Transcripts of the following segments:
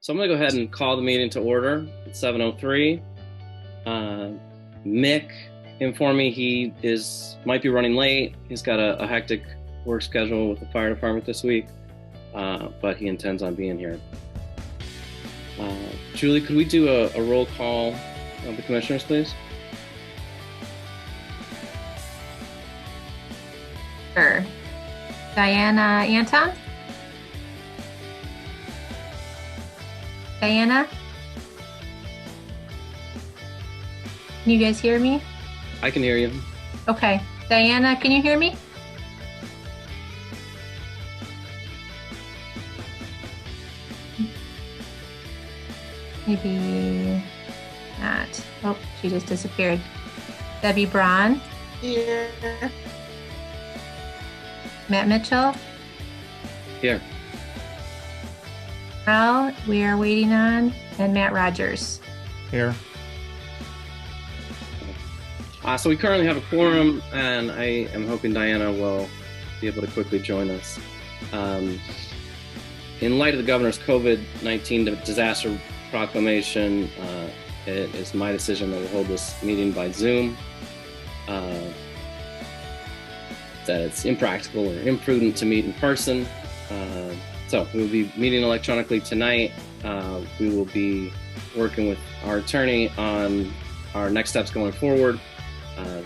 So I'm going to go ahead and call the meeting to order at 7:03. Mick informed me he might be running late. He's got a hectic work schedule with the fire department this week, but he intends on being here. Julie, could we do a roll call of the commissioners, please? Sure. Diana Anton? Diana? Can you guys hear me? I can hear you. Okay. Diana, can you hear me? Maybe not. Oh, she just disappeared. Debbie Braun? Here. Matt Mitchell? Here. Well, we are waiting on, and Matt Rogers. Here. So we currently have a quorum, and I am hoping Diana will be able to quickly join us. In light of the governor's COVID-19 disaster proclamation, it is my decision that we'll hold this meeting by Zoom. That it's impractical or imprudent to meet in person. So we will be meeting electronically tonight. We will be working with our attorney on our next steps going forward.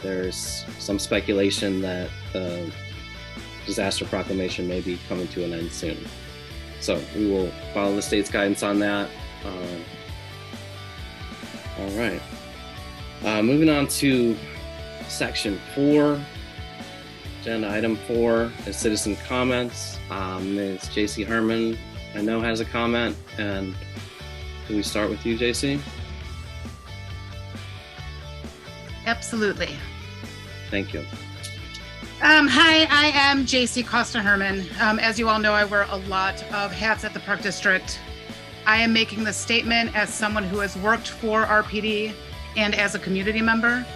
There's some speculation that the disaster proclamation may be coming to an end soon. So we will follow the state's guidance on that. All right. Moving on to section 4. Agenda item 4 is citizen comments. Ms. J.C. Herman, I know, has a comment. And can we start with you, J.C.? Absolutely. Thank you. Hi, I am J.C. Costa Herman. As you all know, I wear a lot of hats at the Park District. I am making this statement as someone who has worked for RPD and as a community member.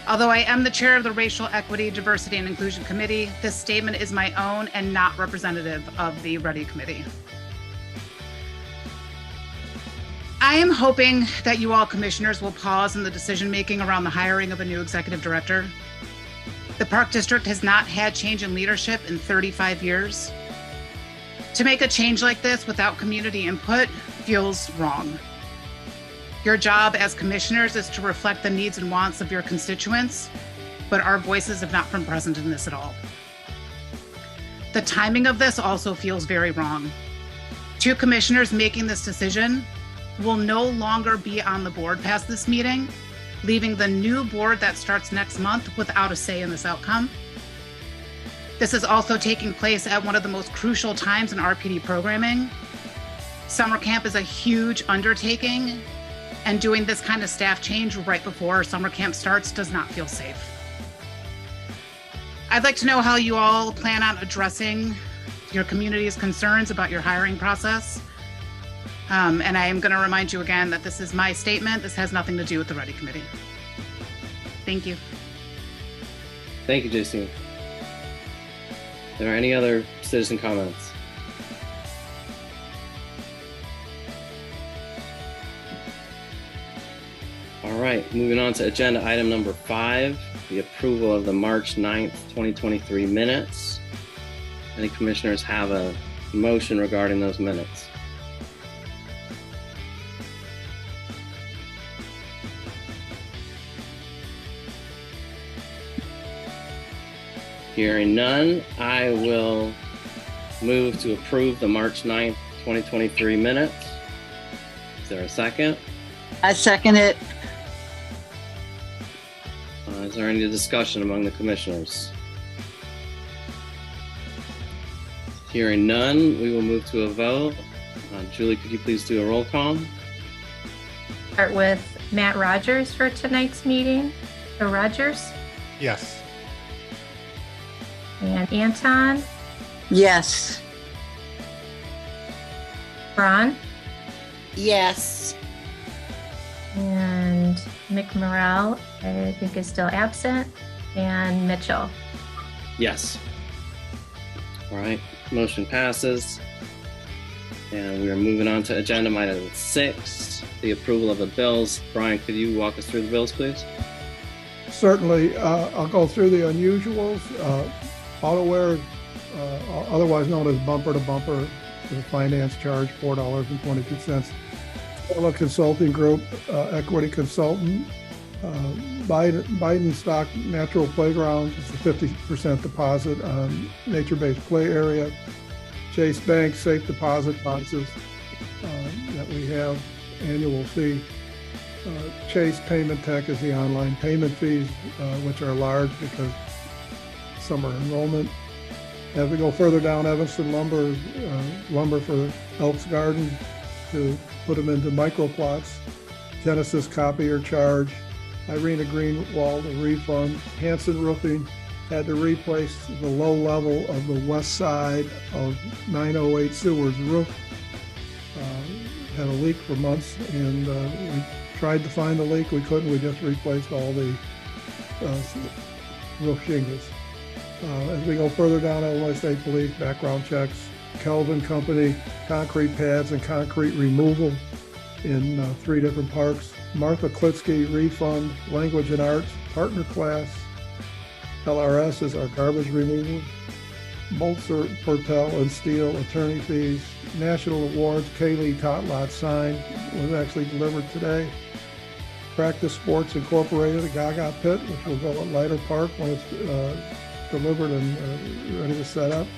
Although I am the chair of the Racial Equity, Diversity, and Inclusion Committee, this statement is my own and not representative of the READY Committee. I am hoping that you all commissioners will pause in the decision-making around the hiring of a new executive director. The Park District has not had change in leadership in 35 years. To make a change like this without community input feels wrong. Your job as commissioners is to reflect the needs and wants of your constituents, but our voices have not been present in this at all. The timing of this also feels very wrong. 2 commissioners making this decision will no longer be on the board past this meeting, leaving the new board that starts next month without a say in this outcome. This is also taking place at one of the most crucial times in RPD programming. Summer camp is a huge undertaking, and doing this kind of staff change right before summer camp starts does not feel safe. I'd like to know how you all plan on addressing your community's concerns about your hiring process. And I am going to remind you again that this is my statement. This has nothing to do with the READY Committee. Thank you. Thank you, JC. Are there any other citizen comments? All right, moving on to agenda item number 5, the approval of the March 9th, 2023 minutes. Any commissioners have a motion regarding those minutes? Hearing none, I will move to approve the March 9th, 2023 minutes. Is there a second? I second it. Is there any discussion among the commissioners? Hearing none, we will move to a vote. Julie, could you please do a roll call? Start with Matt Rogers for tonight's meeting. So Rogers? Yes. And Anton? Yes. Braun? Yes. And Mick Morrell, I think, is still absent. And Mitchell? Yes. All right, motion passes. And we are moving on to agenda item 6, the approval of the bills. Brian, could you walk us through the bills, please? Certainly. I'll go through the unusuals. AutoWare, otherwise known as Bumper to Bumper, the finance charge, $4.22. Stella Consulting Group, equity consultant. Biden Stock Natural Playground is a 50% deposit on nature-based play area. Chase Bank safe deposit boxes that we have, annual fee. Chase Payment Tech is the online payment fees, which are large because summer enrollment. As we go further down, Evanston Lumber, lumber for Elks Garden to put them into microplots. Genesis Copier charge. Irina Greenwald, a refund. Hanson Roofing had to replace the low level of the west side of 908 Seward's roof. Had a leak for months, and we tried to find the leak. We couldn't. We just replaced all the roof shingles. As we go further down, Illinois State Police background checks. Kelvin Company, concrete pads and concrete removal in 3 different parks. Martha Klitsky, refund. Language and Arts, partner class. LRS is our garbage removal. Bolzer, Portel, and Steel, attorney fees. National awards, Kaylee Totlot sign was actually delivered today. Practice Sports Incorporated, a Gaga Pit, which will go at Leiter Park when it's delivered and ready to set up.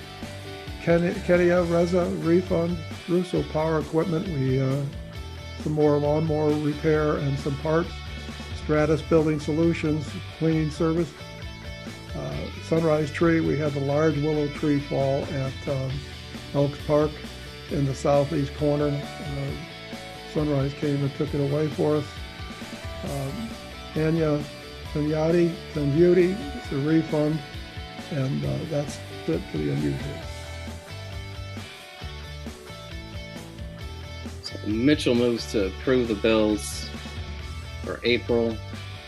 Kedia Reza, refund. Russo Power Equipment, some more lawnmower repair and some parts. Stratus Building Solutions, cleaning service. Sunrise Tree, we had the large willow tree fall at Elks Park in the southeast corner. Sunrise came and took it away for us. Anya Tanyati, Beauty, it's a refund, and that's it for the unusual. So Mitchell moves to approve the bills for April,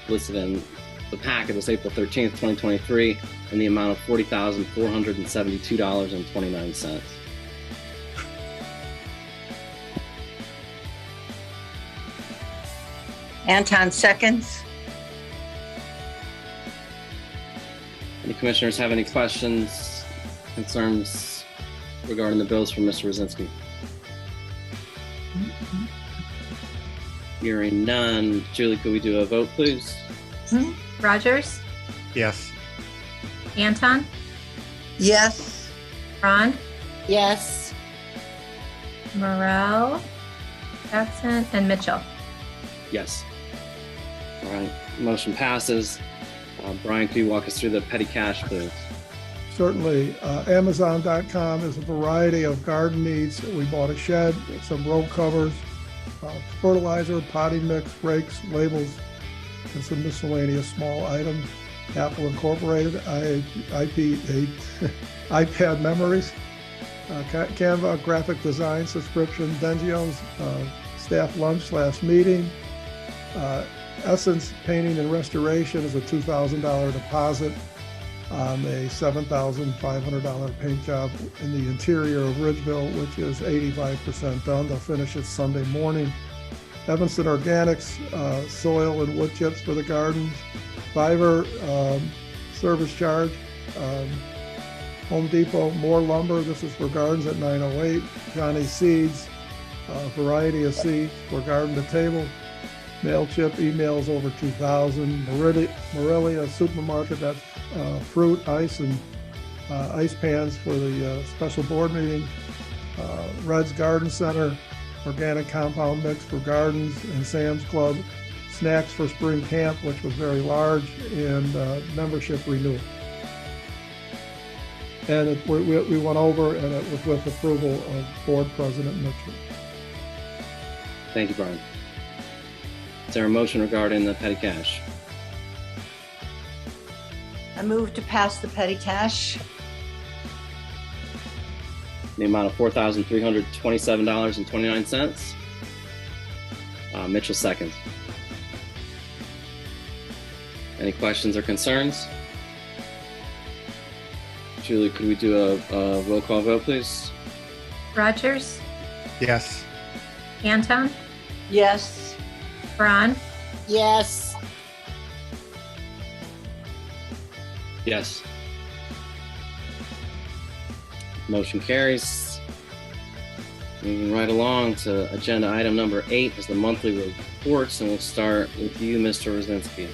listed in the packet is April 13th, 2023, in the amount of $40,472.29. Anton seconds. Any commissioners have any questions, concerns regarding the bills from Mr. Rosinski? Hearing none. Julie, could we do a vote, please? Rogers, Yes. Anton, Yes. Ron, Yes. Morel, absent, and Mitchell. Yes. All right, motion passes. Brian, could you walk us through the petty cash, please? Certainly. Amazon.com is a variety of garden needs. We bought a shed, some row covers, fertilizer, potting mix, rakes, labels, and some miscellaneous small items. Apple Incorporated, iPad memories, Canva graphic design subscription, Dengio's staff lunch / meeting. Essence Painting and Restoration is a $2,000 deposit on a $7,500 paint job in the interior of Ridgeville, which is 85% done. They'll finish it Sunday morning. Evanston Organics, soil and wood chips for the gardens. Fiverr, service charge. Home Depot, more lumber. This is for gardens at 908. Johnny Seeds, variety of seeds for garden to table. MailChimp emails over 2,000. Morelia Supermarket, that's fruit, ice, and ice pans for the special board meeting. Red's Garden Center, organic compound mix for gardens, and Sam's Club, snacks for spring camp, which was very large, and membership renewal. And we went over, and it was with approval of Board President Mitchell. Thank you, Brian. Is there a motion regarding the petty cash? I move to pass the petty cash. In the amount of $4,327.29. Mitchell seconds. Any questions or concerns? Julie, could we do a roll call vote, please? Rogers, Yes. Anton, Yes. Ron, Yes. Yes. Motion carries. Moving right along to agenda item number 8 is the monthly reports, and we'll start with you, Mr. Rosinski.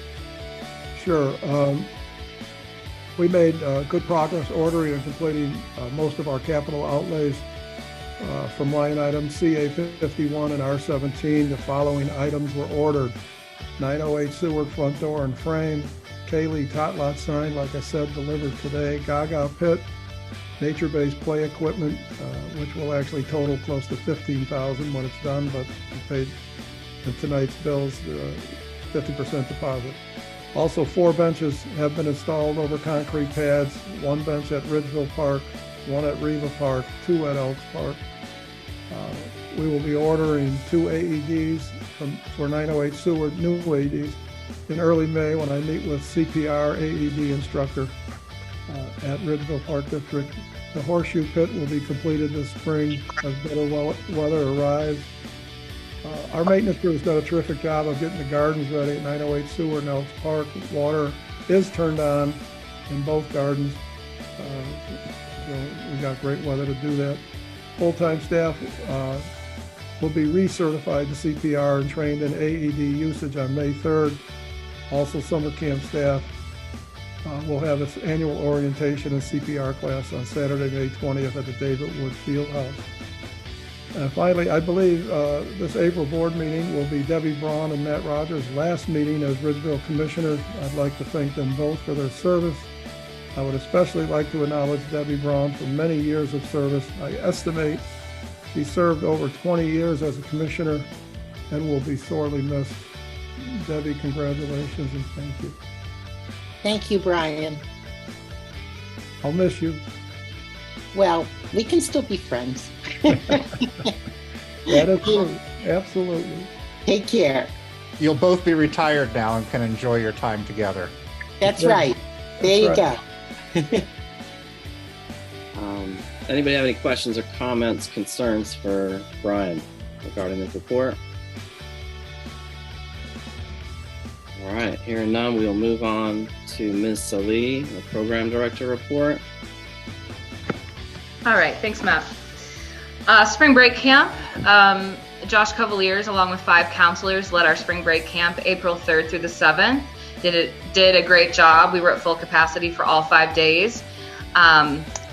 Sure. We made good progress ordering and completing most of our capital outlays from line items CA51 and R17. The following items were ordered: 908 Seward front door and frame, Kaylee tot lot sign, like I said, delivered today. Gaga pit, nature-based play equipment, which will actually total close to $15,000 when it's done, but we paid in tonight's bills 50% deposit. Also, 4 benches have been installed over concrete pads, 1 bench at Ridgeville Park, 1 at Riva Park, 2 at Elks Park. We will be ordering 2 AEDs for 908 Seward, new AEDs, in early May when I meet with CPR AED instructor at Ridgeville Park District. The horseshoe pit will be completed this spring as better weather arrives. Our maintenance crew has done a terrific job of getting the gardens ready at 908 Seward and Elks Park. Water is turned on in both gardens. We got great weather to do that. Full-time staff will be recertified to CPR and trained in AED usage on May 3rd. Also, summer camp staff will have its annual orientation and CPR class on Saturday, May 20th at the David Wood Fieldhouse. Finally, I believe this April board meeting will be Debbie Braun and Matt Rogers' last meeting as Ridgeville Commissioners. I'd like to thank them both for their service. I would especially like to acknowledge Debbie Braun for many years of service. I estimate she served over 20 years as a commissioner and will be sorely missed. Debbie, congratulations and thank you. Thank you, Brian. I'll miss you. Well, we can still be friends. That is true. Absolutely. Take care. You'll both be retired now and can enjoy your time together. That's right. There you go. Anybody have any questions or comments, concerns for Brian regarding this report? All right, hearing none, we'll move on to Ms. Salih, the Program Director report. All right, thanks, Matt. Spring break camp. Josh Cavaliers, along with 5 counselors, led our spring break camp April 3rd through the 7th. Did a great job. We were at full capacity for all 5 days.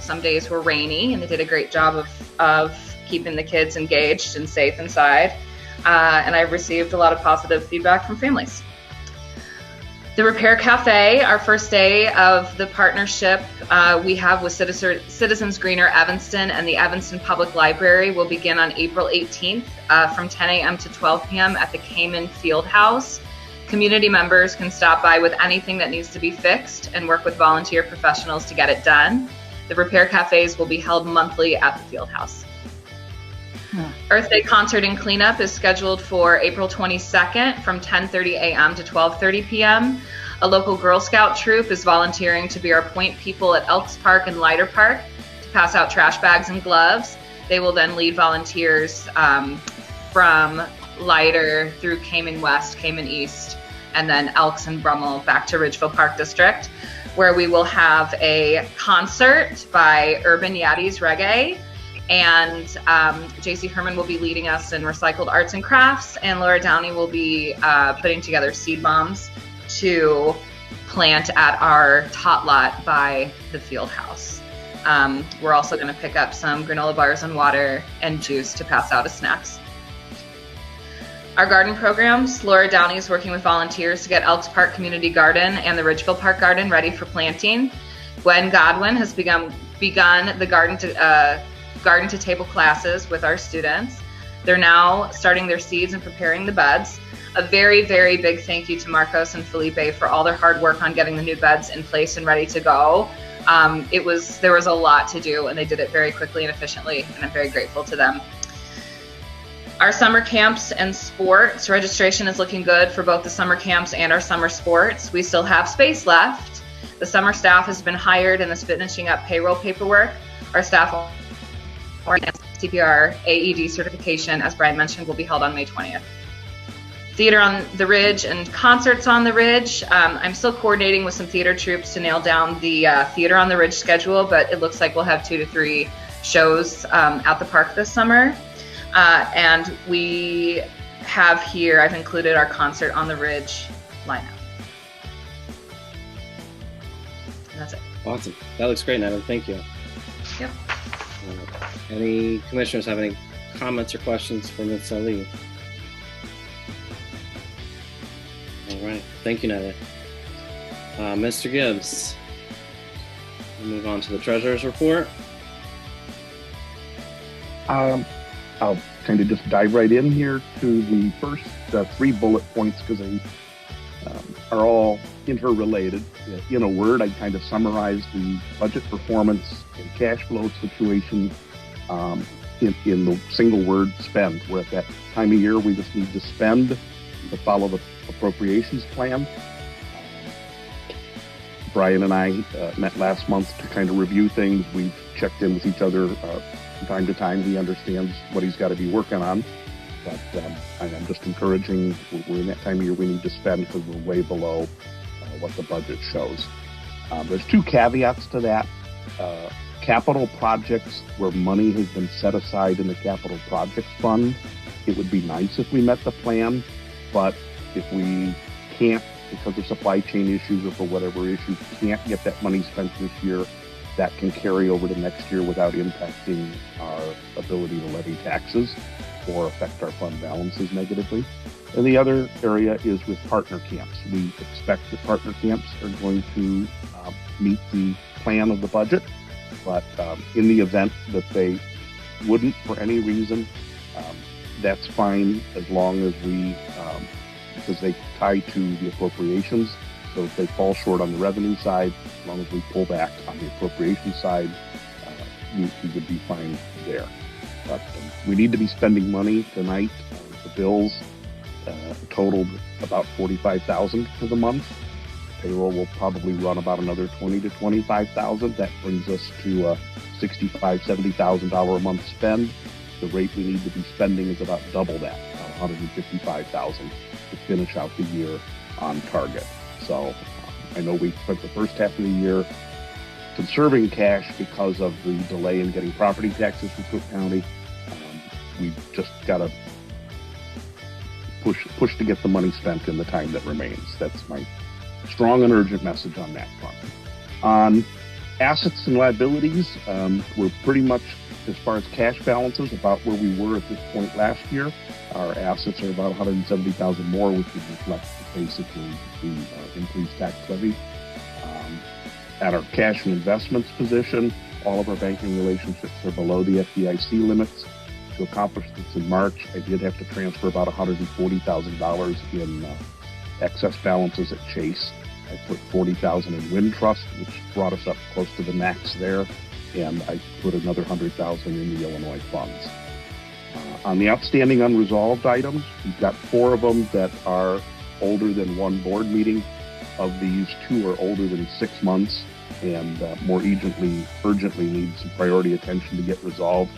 Some days were rainy, and they did a great job of keeping the kids engaged and safe inside. And I've received a lot of positive feedback from families. The Repair Cafe, our first day of the partnership we have with Citizens Greener Evanston and the Evanston Public Library, will begin on April 18th from 10 a.m. to 12 p.m. at the Cayman Fieldhouse. Community members can stop by with anything that needs to be fixed and work with volunteer professionals to get it done. The Repair Cafes will be held monthly at the Fieldhouse. Earth Day concert and cleanup is scheduled for April 22nd from 10:30 a.m. to 12:30 p.m. A local Girl Scout troop is volunteering to be our point people at Elks Park and Leiter Park to pass out trash bags and gloves. They will then lead volunteers from Leiter through Cayman West, Cayman East, and then Elks and Brummel back to Ridgeville Park District, where we will have a concert by Urban Yaddies Reggae. And JC Herman will be leading us in recycled arts and crafts, and Laura Downey will be putting together seed bombs to plant at our tot lot by the field house. We're also going to pick up some granola bars and water and juice to pass out as snacks. Our garden programs, Laura Downey is working with volunteers to get Elks Park Community Garden and the Ridgeville Park Garden ready for planting. Gwen Godwin has begun the garden to table classes with our students. They're now starting their seeds and preparing the beds. A very, very big thank you to Marcos and Felipe for all their hard work on getting the new beds in place and ready to go. There was a lot to do, and they did it very quickly and efficiently, and I'm very grateful to them. Our summer camps and sports registration is looking good for both the summer camps and our summer sports. We still have space left. The summer staff has been hired and is finishing up payroll paperwork. Our staff CPR AED certification, as Brian mentioned, will be held on May 20th. Theater on the Ridge and concerts on the Ridge. I'm still coordinating with some theater troupes to nail down the Theater on the Ridge schedule, but it looks like we'll have 2 to 3 shows at the park this summer. And we have here, I've included our Concert on the Ridge lineup. And that's it. Awesome. That looks great, Natalie. Thank you. Yep. Any commissioners have any comments or questions for Ms. Ali? All right. Thank you, Natalie. Mr. Gibbs. We'll move on to the treasurer's report. I'll kind of just dive right in here to the first 3 bullet points because they are all interrelated. In a word, I kind of summarize the budget performance and cash flow situation in the single word spend. We're at that time of year we just need to spend to follow the appropriations plan. Brian and I met last month to kind of review things. We've checked in with each other from time to time. He understands what he's got to be working on. But I'm just encouraging, we're in that time of year we need to spend because we're way below what the budget shows. There's 2 caveats to that. Capital projects where money has been set aside in the capital projects fund, it would be nice if we met the plan, but if we can't, because of supply chain issues or for whatever issues, can't get that money spent this year, that can carry over to next year without impacting our ability to levy taxes or affect our fund balances negatively. And the other area is with partner camps. We expect that partner camps are going to meet the plan of the budget, but in the event that they wouldn't for any reason, that's fine as long as we, because they tie to the appropriations. So if they fall short on the revenue side, as long as we pull back on the appropriation side, we would be fine there. But we need to be spending money tonight. The bills totaled about $45,000 for the month. Payroll will probably run about another $20,000 to $25,000. That brings us to a $65,000, $70,000 a month spend. The rate we need to be spending is about double that, about $155,000 to finish out the year on target. So I know we spent the first half of the year conserving cash because of the delay in getting property taxes from Cook County. We've just got to push to get the money spent in the time that remains. That's my strong and urgent message on that front. On assets and liabilities, we're pretty much, as far as cash balances, about where we were at this point last year. Our assets are about $170,000 more, which would reflect basically the increased tax levy. At our cash and investments position, all of our banking relationships are below the FDIC limits. To accomplish this in March, I did have to transfer about $140,000 in excess balances at Chase. I put $40,000 in Wintrust, which brought us up close to the max there, and I put another $100,000 in the Illinois funds. On the outstanding unresolved items, we've got 4 of them that are older than 1 board meeting. Of these, 2 are older than 6 months and more urgently need some priority attention to get resolved.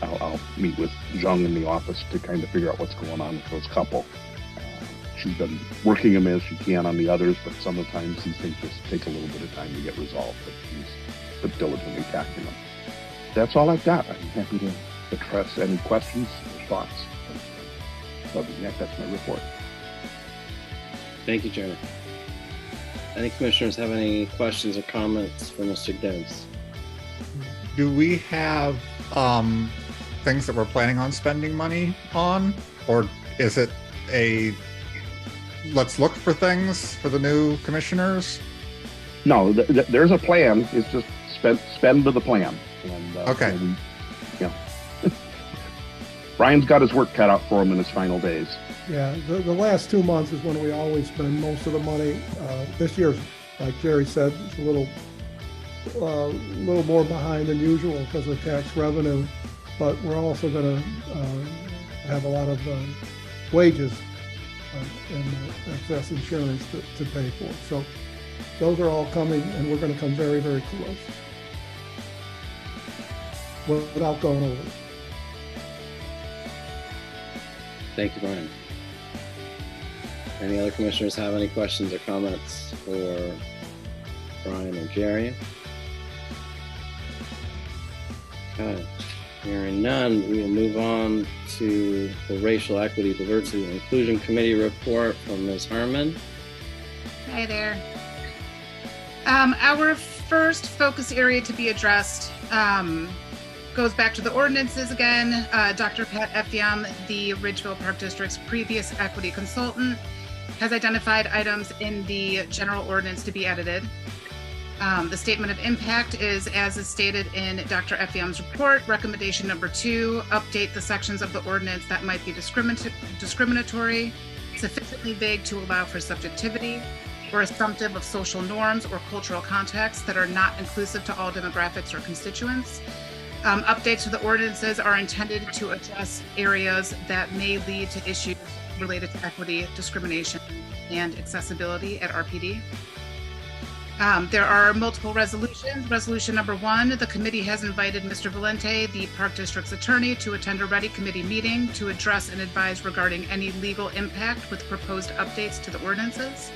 I'll meet with Zhang in the office to kind of figure out what's going on with those couple. She's been working them as she can on the others, but sometimes these things just take a little bit of time to get resolved, but she's been diligently tackling them. That's all I've got. I'm happy to address any questions or thoughts. Other than that, that's my report. Thank you, Jeremy. Any commissioners have any questions or comments for Mr. Gibbs? Do we have things that we're planning on spending money on? Or is it a let's look for things for the new commissioners? No, there's a plan. It's just spend to the plan. And, okay. Brian's got his work cut out for him in his final days. Yeah, the last 2 months is when we always spend most of the money. This year's, like Jerry said, it's a little more behind than usual because of tax revenue, but we're also going to have a lot of wages and excess insurance to pay for. So those are all coming, and we're going to come very, very close. without going over it. Thank you, Brian. Any other commissioners have any questions or comments for Brian or Jerry? Okay, hearing none, we will move on to the Racial Equity, Diversity, and Inclusion Committee report from Ms. Herman. Hi there. Our first focus area to be addressed goes back to the ordinances again. Dr. Pat Effiam, the Ridgeville Park District's previous equity consultant, has identified items in the general ordinance to be edited. The statement of impact is, as is stated in Dr. Effiam's report, recommendation number 2, update the sections of the ordinance that might be discriminatory, sufficiently vague to allow for subjectivity, or assumptive of social norms or cultural contexts that are not inclusive to all demographics or constituents. Updates to the ordinances are intended to address areas that may lead to issues related to equity, discrimination, and accessibility at RPD. There are multiple resolutions. Resolution number 1, the committee has invited Mr. Valente, the Park District's attorney, to attend a Ready Committee meeting to address and advise regarding any legal impact with proposed updates to the ordinances.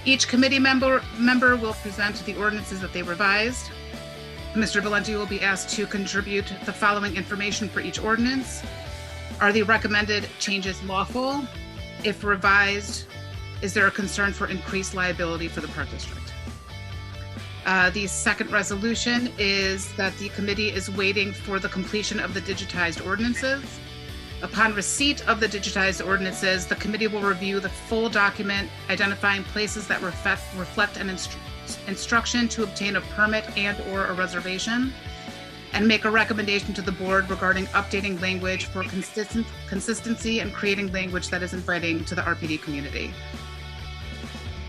Each committee member will present the ordinances that they revised. Mr. Valente will be asked to contribute the following information for each ordinance. Are the recommended changes lawful? If revised, is there a concern for increased liability for the Park District? The second resolution is that the committee is waiting for the completion of the digitized ordinances. Upon receipt of the digitized ordinances, the committee will review the full document, identifying places that reflect an instruction to obtain a permit and/or a reservation, and make a recommendation to the board regarding updating language for consistency and creating language that is inviting to the RPD community.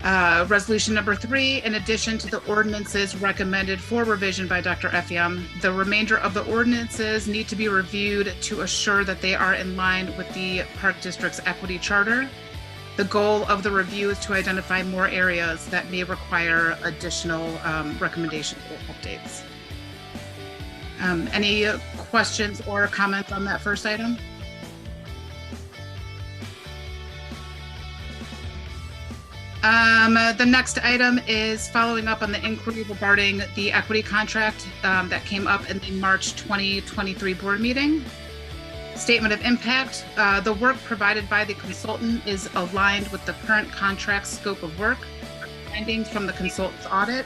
Resolution number 3, in addition to the ordinances recommended for revision by Dr. Effiam, the remainder of the ordinances need to be reviewed to assure that they are in line with the Park District's equity charter. The goal of the review is to identify more areas that may require additional recommendations or updates. Any questions or comments on that first item? The next item is following up on the inquiry regarding the equity contract that came up in the March 2023 board meeting. Statement of impact, the work provided by the consultant is aligned with the current contract scope of work, findings from the consultant's audit,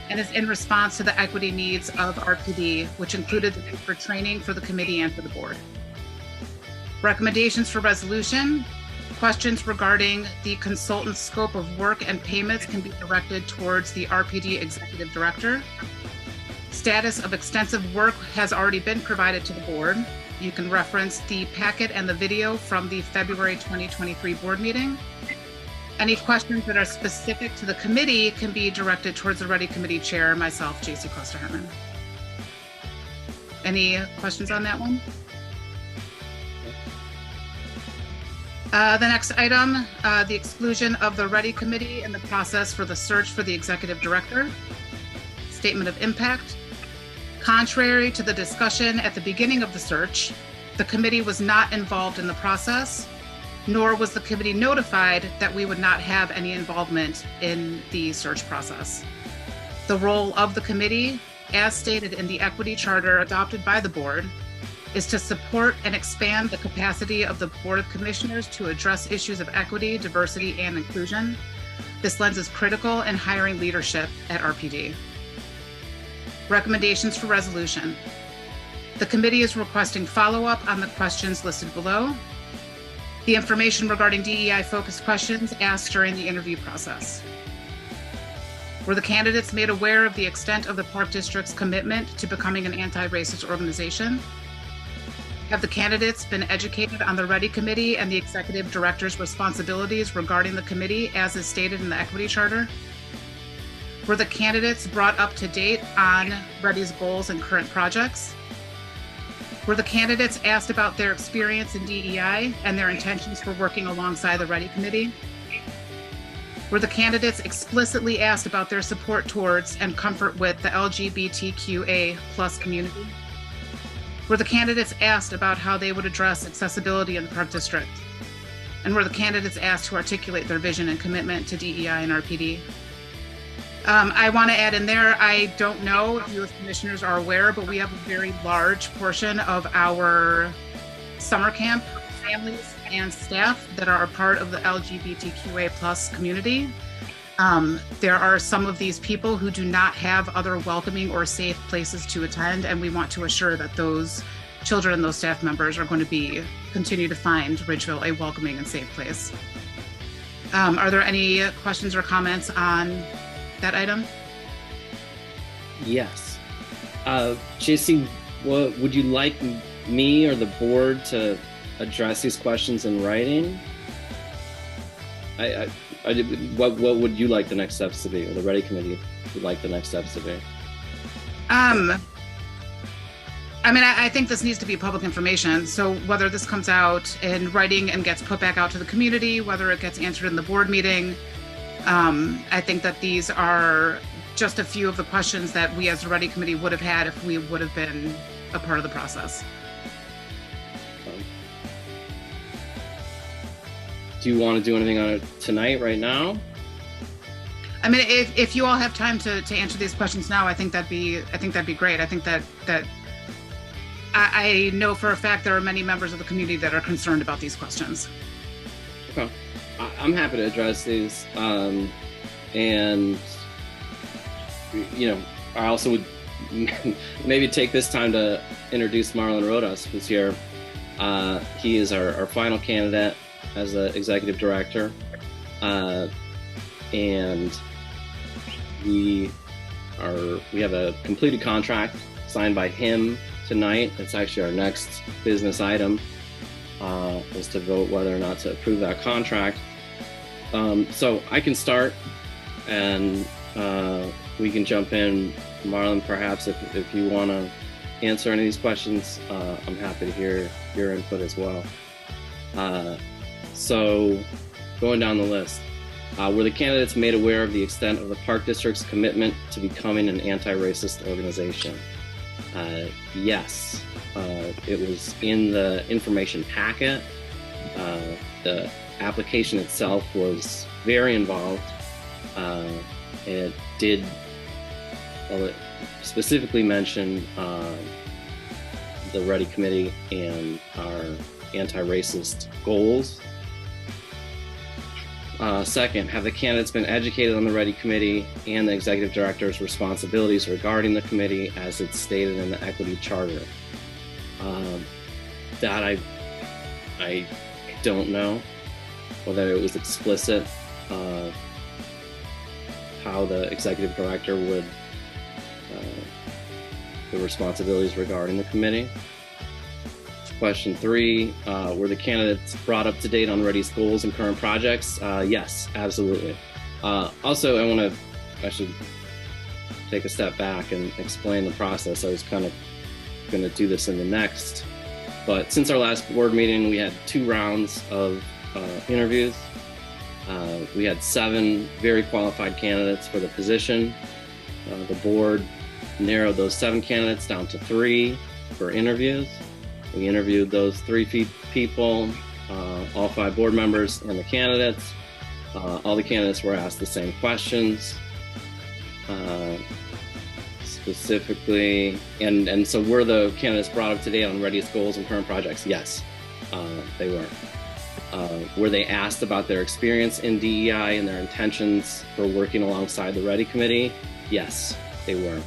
and is in response to the equity needs of RPD, which included the need for training for the committee and for the board. Recommendations for resolution. Questions regarding the consultant's scope of work and payments can be directed towards the RPD Executive Director. Status of extensive work has already been provided to the board. You can reference the packet and the video from the February 2023 board meeting. Any questions that are specific to the committee can be directed towards the Ready Committee Chair, myself, J.C. Costa Herman. Any questions on that one? The next item, the exclusion of the Ready Committee in the process for the search for the Executive Director. Statement of impact. Contrary to the discussion at the beginning of the search, the committee was not involved in the process, nor was the committee notified that we would not have any involvement in the search process. The role of the committee, as stated in the equity charter adopted by the board, is to support and expand the capacity of the Board of Commissioners to address issues of equity, diversity, and inclusion. This lens is critical in hiring leadership at RPD. Recommendations for resolution. The committee is requesting follow-up on the questions listed below. The information regarding DEI-focused questions asked during the interview process. Were the candidates made aware of the extent of the Park District's commitment to becoming an anti-racist organization? Have the candidates been educated on the Ready Committee and the Executive Director's responsibilities regarding the committee as is stated in the equity charter? Were the candidates brought up to date on Ready's goals and current projects? Were the candidates asked about their experience in DEI and their intentions for working alongside the Ready Committee? Were the candidates explicitly asked about their support towards and comfort with the LGBTQA+ community? Were the candidates asked about how they would address accessibility in the Park District? And were the candidates asked to articulate their vision and commitment to DEI and RPD? I want to add in there, I don't know if you as commissioners are aware, but we have a very large portion of our summer camp families and staff that are a part of the LGBTQA plus community. There are some of these people who do not have other welcoming or safe places to attend, and we want to assure that those children and those staff members are going to continue to find Ridgeville a welcoming and safe place. Are there any questions or comments on that item? Yes. JC, would you like me or the board to address these questions in writing? What would you like the next steps to be, or the Ready Committee would like the next steps to be? I think this needs to be public information. So whether this comes out in writing and gets put back out to the community, whether it gets answered in the board meeting, I think that these are just a few of the questions that we as the Ready Committee would have had if we would have been a part of the process. Do you want to do anything on it tonight, right now? I mean, if you all have time to answer these questions now, I think that'd be great. I think that I know for a fact there are many members of the community that are concerned about these questions. Okay, I'm happy to address these, and I also would maybe take this time to introduce Marlon Rodas, who's here. He is our final candidate as the executive director, and we have a completed contract signed by him tonight. It's actually our next business item, is to vote whether or not to approve that contract. So I can start, and we can jump in. Marlon, perhaps if you want to answer any of these questions, I'm happy to hear your input as well. So going down the list, were the candidates made aware of the extent of the Park District's commitment to becoming an anti-racist organization? Yes, it was in the information packet. The application itself was very involved. It did specifically mention the Ready Committee and our anti-racist goals. Second, have the candidates been educated on the Ready Committee and the executive director's responsibilities regarding the committee as it's stated in the equity charter? That I don't know whether it was explicit how the executive director would the responsibilities regarding the committee. Question 3, were the candidates brought up to date on Ready's goals and current projects? Yes, absolutely. Also, I should take a step back and explain the process. I was kind of going to do this in the next, but since our last board meeting, we had 2 rounds of interviews. We had 7 very qualified candidates for the position. The board narrowed those 7 candidates down to 3 for interviews. We interviewed those 3 people, all 5 board members and the candidates. All the candidates were asked the same questions, specifically, and so were the candidates brought up to date on Ready's goals and current projects? Yes, they were. Were they asked about their experience in DEI and their intentions for working alongside the Ready Committee? Yes, they were.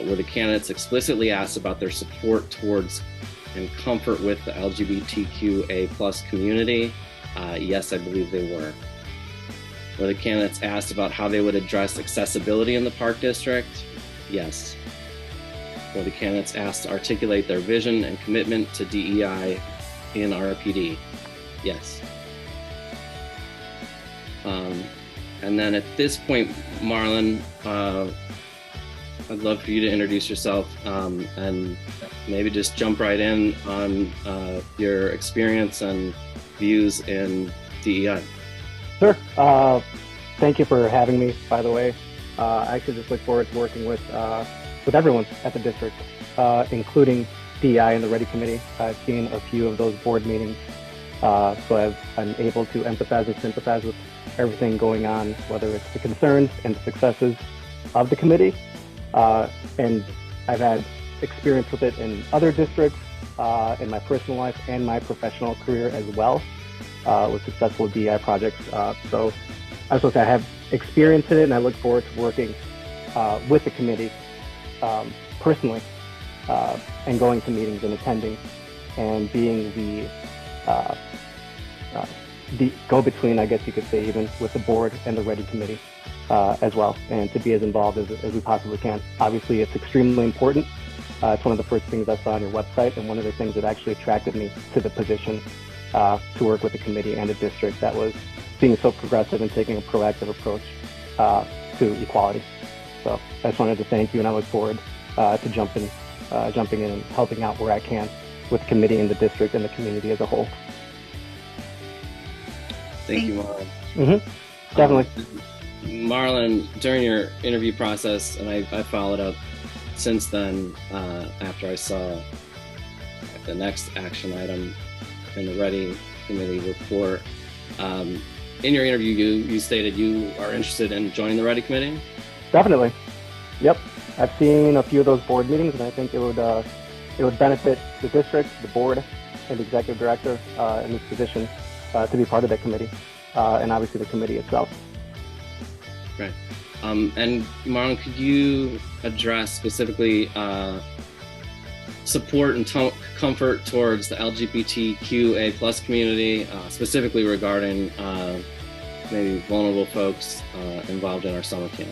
Were the candidates explicitly asked about their support towards and comfort with the LGBTQA plus community? Yes, I believe they were. Were the candidates asked about how they would address accessibility in the Park District? Yes. Were the candidates asked to articulate their vision and commitment to DEI in RPD? Yes. And then at this point, Marlon, I'd love for you to introduce yourself and maybe just jump right in on your experience and views in DEI. Sure. Thank you for having me, by the way. I actually just look forward to working with everyone at the district, including DEI and the Ready Committee. I've seen a few of those board meetings, so I'm able to empathize and sympathize with everything going on, whether it's the concerns and successes of the committee. And I've had experience with it in other districts, in my personal life and my professional career as well, with successful DEI projects. So I suppose I have experience in it, and I look forward to working with the committee personally, and going to meetings and attending and being the go-between, I guess you could say, even with the board and the Ready Committee as well, and to be as involved as we possibly can. Obviously, it's extremely important. It's one of the first things I saw on your website, and one of the things that actually attracted me to the position to work with the committee and the district, that was being so progressive and taking a proactive approach to equality. So I just wanted to thank you, and I look forward to jumping in and helping out where I can with the committee and the district and the community as a whole. Thank you, Marlon. Mm-hmm. Definitely. Marlon, during your interview process, and I followed up since then after I saw the next action item in the Ready Committee report. In your interview, you stated you are interested in joining the Ready Committee? Definitely. Yep. I've seen a few of those board meetings, and I think it would benefit the district, the board, and the executive director in this position to be part of that committee, and obviously the committee itself. Right. And Marlon, could you address specifically support and comfort towards the LGBTQA+ community, specifically regarding maybe vulnerable folks involved in our summer camp?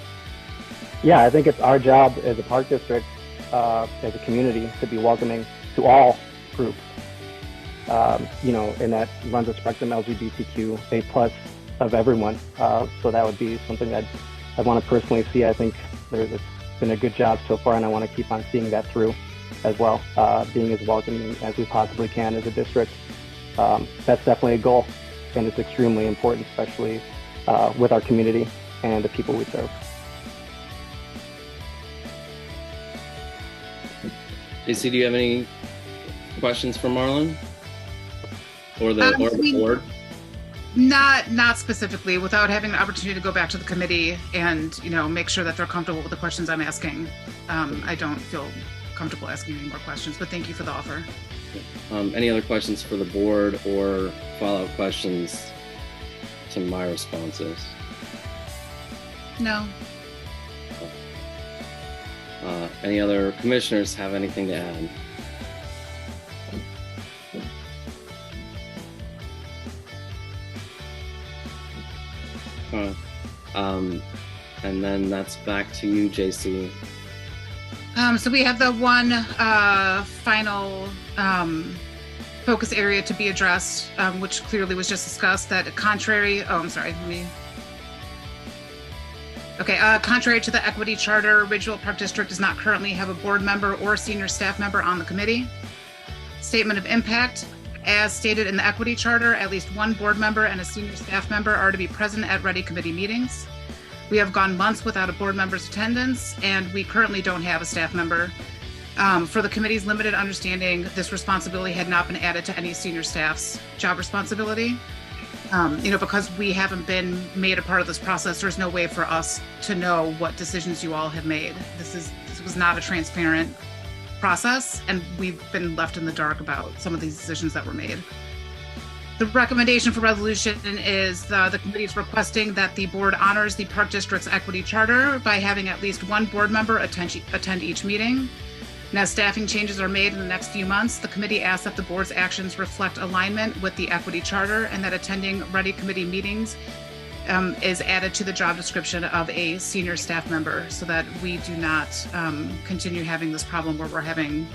Yeah, I think it's our job as a park district, as a community, to be welcoming to all groups, and that runs a spectrum, LGBTQA+ of everyone. So that would be something that I want to personally see. I think it's been a good job so far, and I want to keep on seeing that through as well, being as welcoming as we possibly can as a district. That's definitely a goal, and it's extremely important, especially with our community and the people we serve. JC, do you have any questions for Marlon or the board? Not specifically. Without having the opportunity to go back to the committee and make sure that they're comfortable with the questions I'm asking, I don't feel comfortable asking any more questions. But thank you for the offer. Any other questions for the board or follow-up questions to my responses? No. Any other commissioners have anything to add? And then that's back to you, JC. So we have the one final focus area to be addressed, which clearly was just discussed, that contrary to the equity charter, Ridgeville Park District does not currently have a board member or senior staff member on the committee. Statement of impact. As stated in the equity charter, at least one board member and a senior staff member are to be present at Ready Committee meetings. We have gone months without a board member's attendance, and we currently don't have a staff member. For the committee's limited understanding, this responsibility had not been added to any senior staff's job responsibility. Because we haven't been made a part of this process, there's no way for us to know what decisions you all have made. This was not a transparent process, and we've been left in the dark about some of these decisions that were made. The recommendation for resolution is the committee is requesting that the board honors the Park District's equity charter by having at least one board member attend each meeting. And as staffing changes are made in the next few months, the committee asks that the board's actions reflect alignment with the equity charter, and that attending Ready Committee meetings is added to the job description of a senior staff member, so that we do not continue having this problem where we're having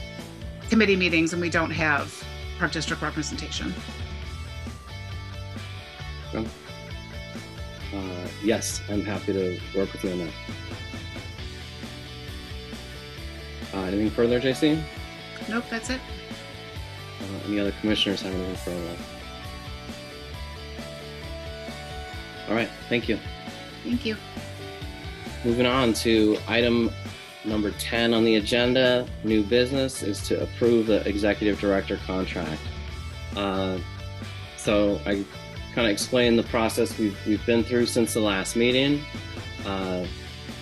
committee meetings and we don't have Park District representation. Yes, I'm happy to work with you on that. Anything further, JC? Nope, that's it. Any other commissioners have anything further? All right, thank you. Thank you. Moving on to item number 10 on the agenda, new business, is to approve the executive director contract. So I kind of explained the process we've been through since the last meeting.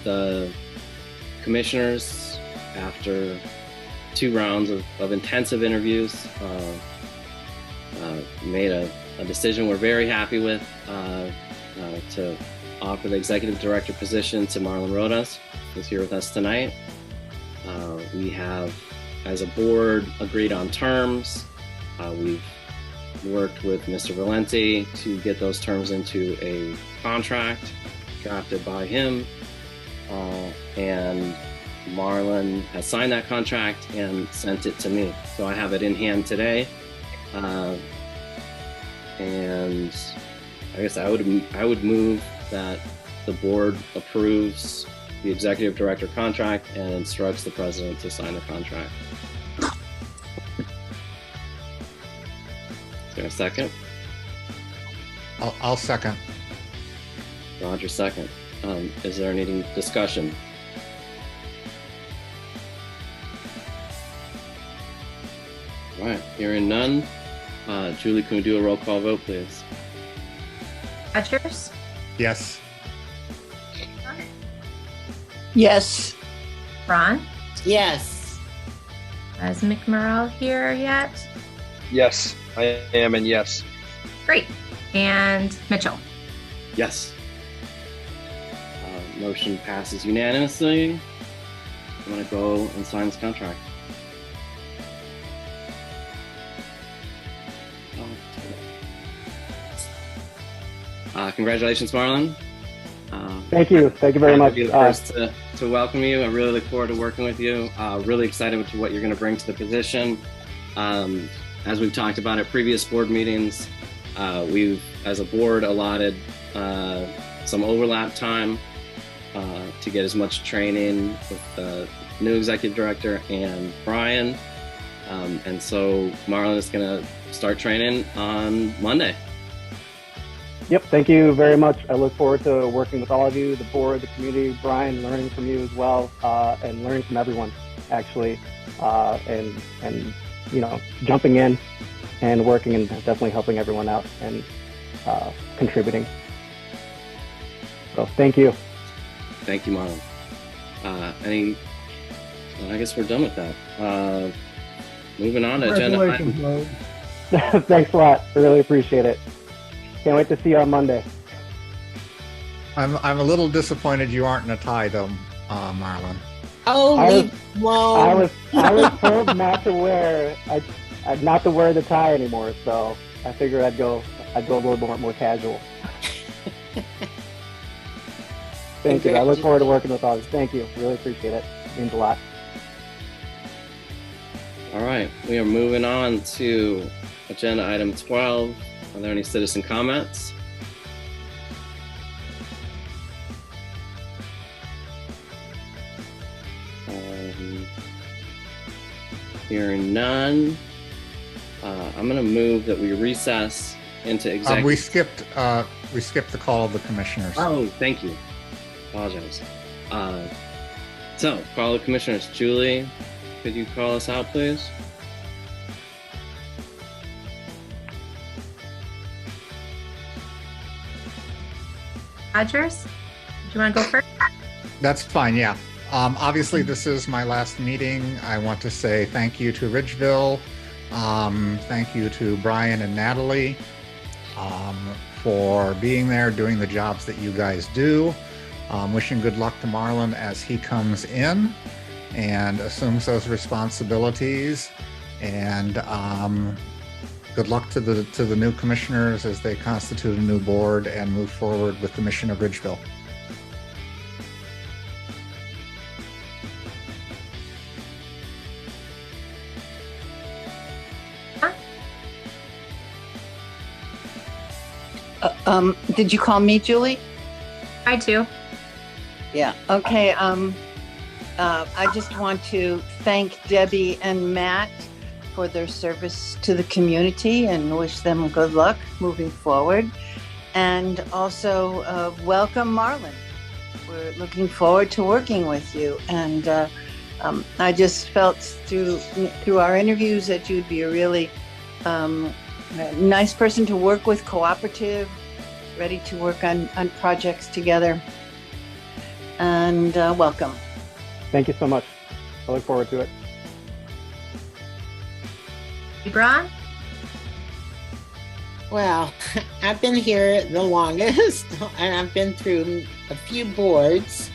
The commissioners, after 2 rounds of intensive interviews, made a decision we're very happy with, to offer the executive director position to Marlon Rodas, who's here with us tonight. We have, as a board, agreed on terms. We've worked with Mr. Valenti to get those terms into a contract drafted by him, and Marlon has signed that contract and sent it to me. So I have it in hand today. And I guess I would move that the board approves the executive director contract and instructs the president to sign the contract. Is there a second? I'll second. Roger, second. Is there any discussion? All right, hearing none. Julie, can we do a roll call vote, please? Rogers? Yes. Yes. Ron? Yes. Is McMorrell here yet? Yes, I am, and yes. Great. And Mitchell? Yes. Motion passes unanimously. I'm going to go and sign this contract. Congratulations, Marlon. Thank you. Thank you very much. I'll be the first to welcome you. I really look forward to working with you. Really excited with what you're going to bring to the position. As we've talked about at previous board meetings, we've, as a board, allotted some overlap time to get as much training with the new executive director and Brian. And so Marlon is going to start training on Monday. Yep, thank you very much. I look forward to working with all of you, the board, the community, Brian, learning from you as well, and learning from everyone, actually, and you know, jumping in and working and definitely helping everyone out and contributing. So thank you. Thank you, Marlon. I guess we're done with that. Moving on to agenda item. Congratulations, Thanks a lot. I really appreciate it. Can't wait to see you on Monday. I'm a little disappointed you aren't in a tie, though, Marlon. Oh, I well. was told not to wear the tie anymore, so I figured I'd go a little more casual. Thank you. I look forward to working with all of you. Thank you. Really appreciate it. It means a lot. All right, we are moving on to agenda item 12. Are there any citizen comments? Hearing none, I'm going to move that we recess into executive. We skipped the call of the commissioners. Oh, thank you. Apologize. So, call the commissioners. Julie, could you call us out, please? Rogers? Do you want to go first? That's fine, yeah. Obviously, this is my last meeting. I want to say thank you to Ridgeville. Thank you to Brian and Natalie for being there, doing the jobs that you guys do. Wishing good luck to Marlon as he comes in and assumes those responsibilities. And good luck to the new commissioners as they constitute a new board and move forward with the mission of Ridgeville. Did you call me, Julie? I do. Yeah. Okay. I just want to thank Debbie and Matt for their service to the community and wish them good luck moving forward. And also welcome Marlon we're looking forward to working with you. And I just felt through our interviews that you'd be a really nice person to work with, cooperative, ready to work on projects together. And welcome. Thank you so much. I look forward to it. Ron? Well, I've been here the longest, and I've been through a few boards.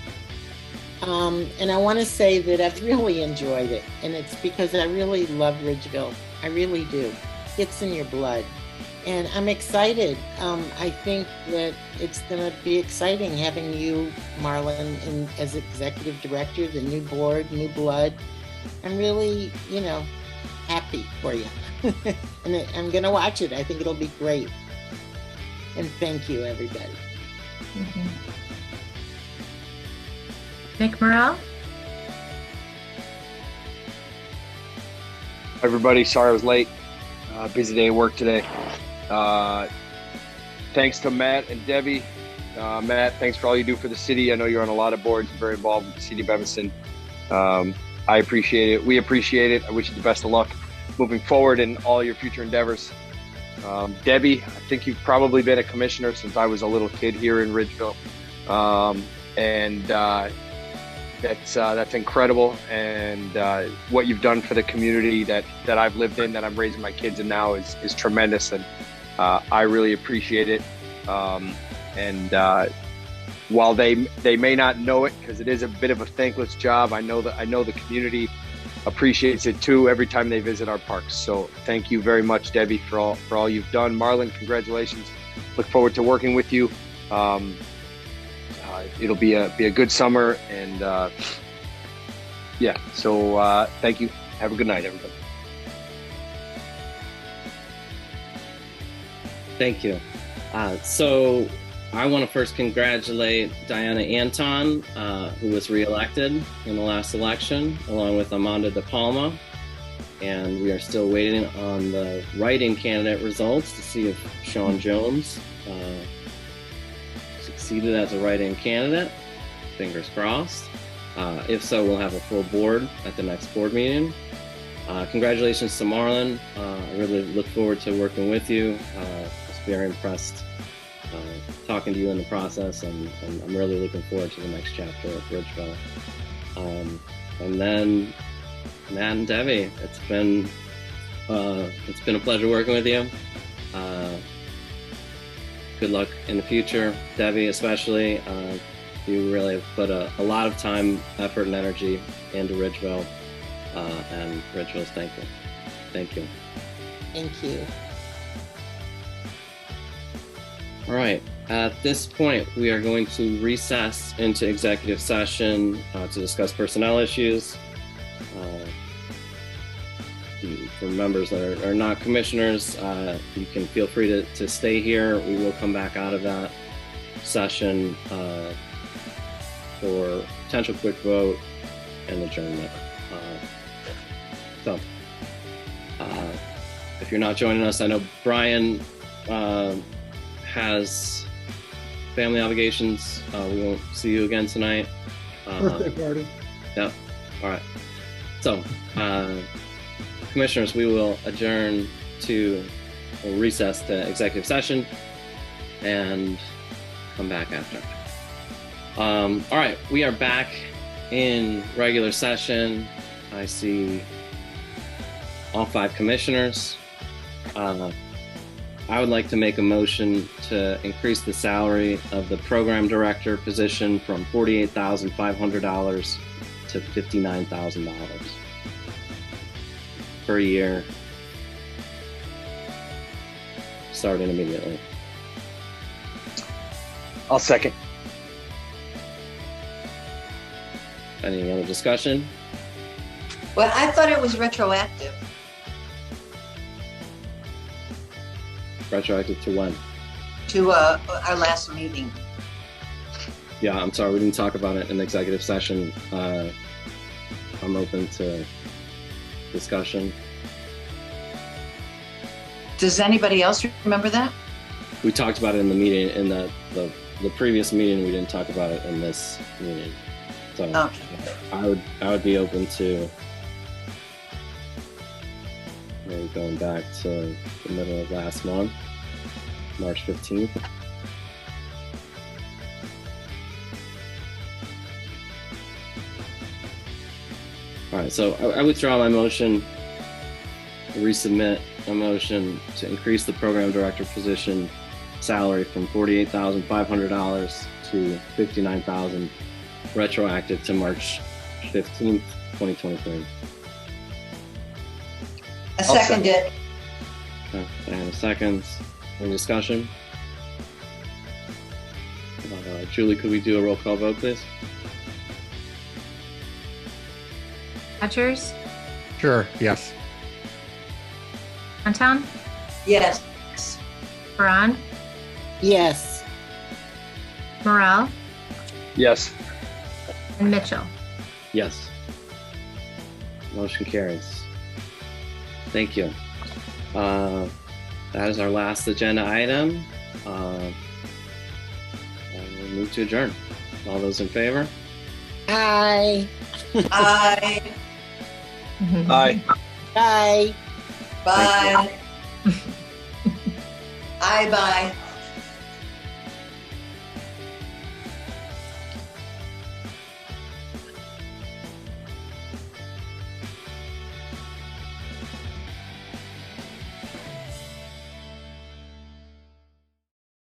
And I want to say that I've really enjoyed it, and it's because I really love Ridgeville. I really do. It's in your blood. And I'm excited. I think that it's going to be exciting having you, Marlon, as executive director, the new board, new blood. I'm really, happy for you. And I'm going to watch it. I think it'll be great. And thank you, everybody. Mm-hmm. Nick Morrell? Everybody, sorry I was late. Busy day at work today. Thanks to Matt and Debbie. Matt, thanks for all you do for the city. I know you're on a lot of boards and very involved with the city of Evanston. I appreciate it. We appreciate it. I wish you the best of luck moving forward in all your future endeavors. Debbie, I think you've probably been a commissioner since I was a little kid here in Ridgeville. That's incredible. And what you've done for the community that I've lived in, that I'm raising my kids in now is tremendous. And I really appreciate it. While they may not know it, because it is a bit of a thankless job, I know the community appreciates it too every time they visit our parks. So thank you very much, Debbie, for all you've done. Marlon, congratulations. Look forward to working with you. It'll be a good summer, and so thank you. Have a good night, everybody. Thank you. So I want to first congratulate Diana Anton, who was reelected in the last election, along with Amanda De Palma. And we are still waiting on the write-in candidate results to see if Sean Jones succeeded as a write-in candidate. Fingers crossed. If so, we'll have a full board at the next board meeting. Congratulations to Marlon. I really look forward to working with you. Just very impressed talking to you in the process, and I'm really looking forward to the next chapter of Ridgeville. And then Matt and Debbie, it's been a pleasure working with you. Good luck in the future, Debbie especially. You really have put a lot of time, effort, and energy into Ridgeville, and Ridgeville's thankful. Thank you. Thank you. All right. At this point, we are going to recess into executive session to discuss personnel issues. For members that are not commissioners, you can feel free to stay here. We will come back out of that session for potential quick vote and adjournment. If you're not joining us, I know Brian has family obligations. We won't see you again tonight. Birthday party. Yep. All right. So, commissioners, we will recess to executive session and come back after. All right, we are back in regular session. I see all 5 commissioners. I would like to make a motion to increase the salary of the program director position from $48,500 to $59,000 per year, starting immediately. I'll second. Any other discussion? Well, I thought it was retroactive. Retroactive to when? To our last meeting. Yeah, I'm sorry, we didn't talk about it in executive session. I'm open to discussion. Does anybody else remember that? We talked about it in the meeting, in the the previous meeting, we didn't talk about it in this meeting. So Okay. I would be open to maybe going back to the middle of last month, March 15th. All right, so I withdraw my motion, resubmit a motion to increase the program director position salary from $48,500 to $59,000, retroactive to March 15th, 2023. I second it. Okay, and a second. Any discussion? Julie, could we do a roll call vote, please? Rogers, Sure, yes. Downtown, Yes. Baran, Yes. Morel, Yes. and Mitchell. Yes. Motion carries. Thank you. That is our last agenda item. We'll move to adjourn. All those in favor? Aye. Aye. Aye. Bye. Bye. Aye, bye.